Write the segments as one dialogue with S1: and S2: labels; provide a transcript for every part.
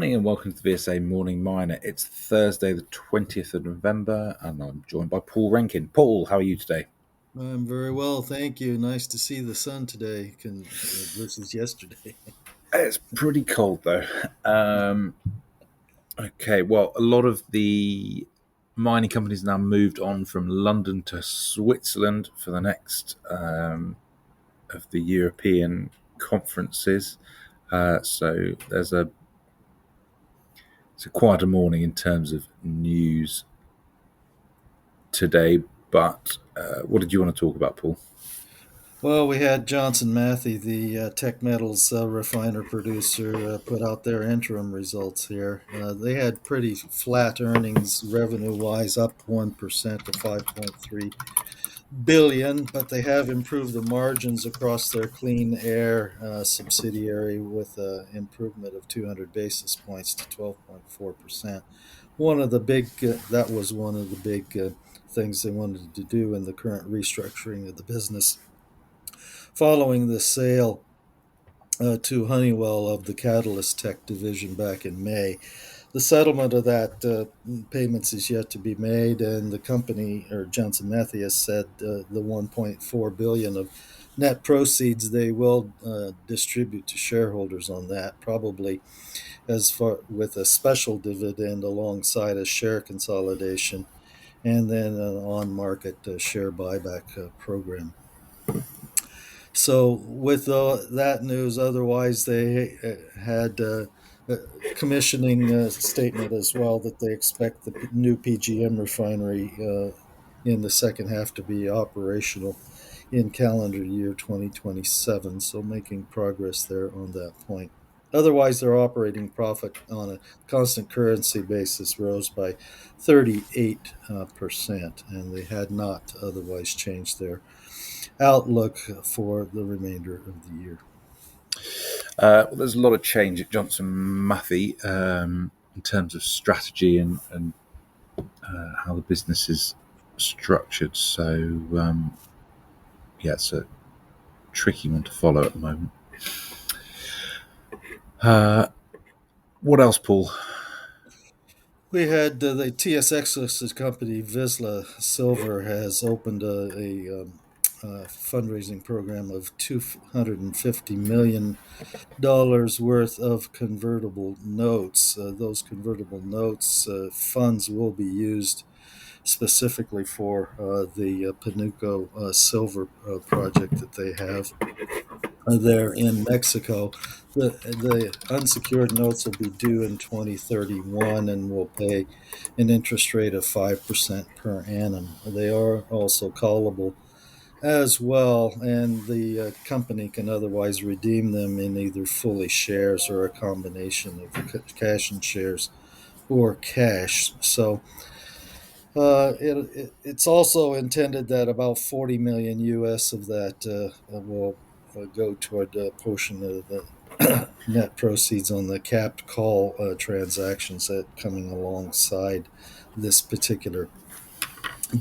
S1: morning and welcome to the VSA Morning Miner. It's Thursday, the 20th of November, and I'm joined by Paul Rankin. Paul, how are you today?
S2: I'm very well, thank you. Nice to see the sun today versus yesterday.
S1: It's pretty cold though. Okay, well, a lot of the mining companies now moved on from London to Switzerland for the next of the European conferences. So it's a quieter morning in terms of news today. But what did you want to talk about, Paul?
S2: Well, we had Johson Matthey, the tech metals refiner producer, put out their interim results here. They had pretty flat earnings revenue wise, up 1% to 5.3 billion, but they have improved the margins across their clean air subsidiary with an improvement of 200 basis points to 12.4%. That was one of the big things they wanted to do in the current restructuring of the business following the sale to Honeywell of the Catalyst Tech division back in May. The settlement of that payments is yet to be made, and the company, or Johnson Matthey, has said the 1.4 billion of net proceeds they will distribute to shareholders on that, probably as far with a special dividend alongside a share consolidation, and then an on-market share buyback program. So, with that news, otherwise they had a commissioning statement as well that they expect the new PGM refinery in the second half to be operational in calendar year 2027. So, making progress there on that point. Otherwise, their operating profit on a constant currency basis rose by 38%, and they had not otherwise changed their outlook for the remainder of the year.
S1: Well, there's a lot of change at Johson Matthey in terms of strategy and how the business is structured. So, yeah, it's a tricky one to follow at the moment. What else, Paul?
S2: We had the TSX listed company Viszla Silver has opened a fundraising program of $250 million worth of convertible notes. Those convertible notes funds will be used specifically for the Panuco silver project that they have there in Mexico. The unsecured notes will be due in 2031 and will pay an interest rate of 5% per annum. They are also callable as well, and the company can otherwise redeem them in either fully shares or a combination of cash and shares or cash. So it's also intended that about 40 million US of that will go toward a portion of the net proceeds on the capped call transactions that coming alongside this particular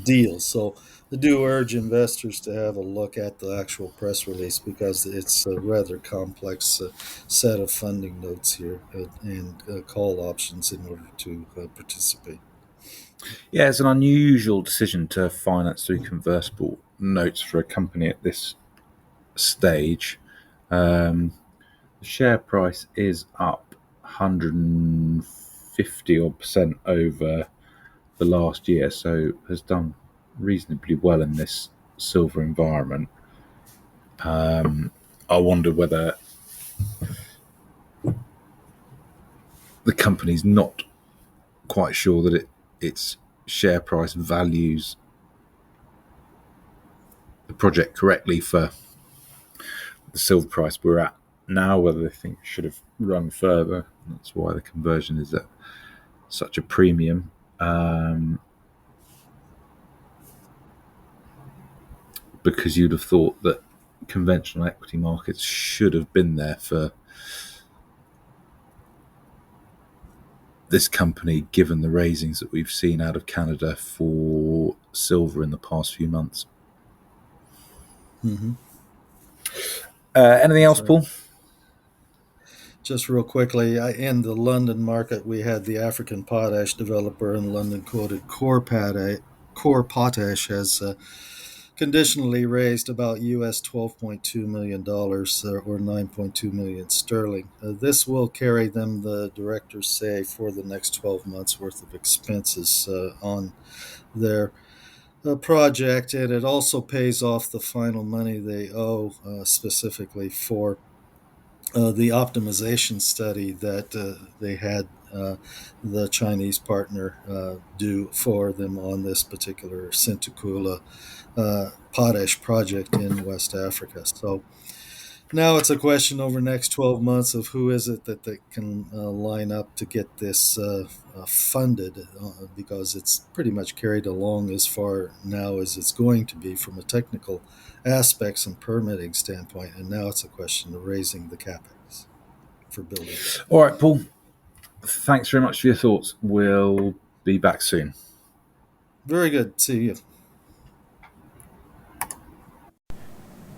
S2: deal. So I do urge investors to have a look at the actual press release because it's a rather complex set of funding notes here and call options in order to participate.
S1: Yeah, it's an unusual decision to finance through convertible notes for a company at this stage. The share price is up 150 odd percent over the last year, so has done reasonably well in this silver environment. I wonder whether the company's not quite sure that its share price values the project correctly for the silver price we're at now, whether they think it should have run further. That's why the conversion is at such a premium. Because you'd have thought that conventional equity markets should have been there for this company, given the raisings that we've seen out of Canada for silver in the past few months.
S2: Mm-hmm.
S1: Anything else,
S2: So,
S1: Paul?
S2: Just real quickly, in the London market, we had the African potash developer in London quoted Core Potash has conditionally raised about US $12.2 million or 9.2 million sterling. This will carry them, the directors say, for the next 12 months worth of expenses on their project, and it also pays off the final money they owe specifically for the optimization study that they had the Chinese partner do for them on this particular Sintakula potash project in West Africa. So now it's a question over the next 12 months of who is it that they can line up to get this funded, because it's pretty much carried along as far now as it's going to be from a technical aspects and permitting standpoint. And now it's a question of raising the capex for building.
S1: All right, Paul. Thanks very much for your thoughts. We'll be back soon.
S2: Very good. See you.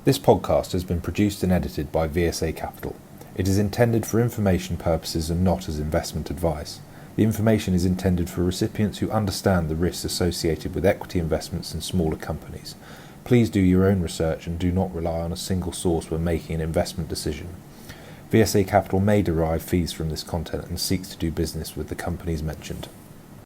S3: This podcast has been produced and edited by VSA Capital. It is intended for information purposes and not as investment advice. The information is intended for recipients who understand the risks associated with equity investments in smaller companies. Please do your own research and do not rely on a single source when making an investment decision. VSA Capital may derive fees from this content and seeks to do business with the companies mentioned.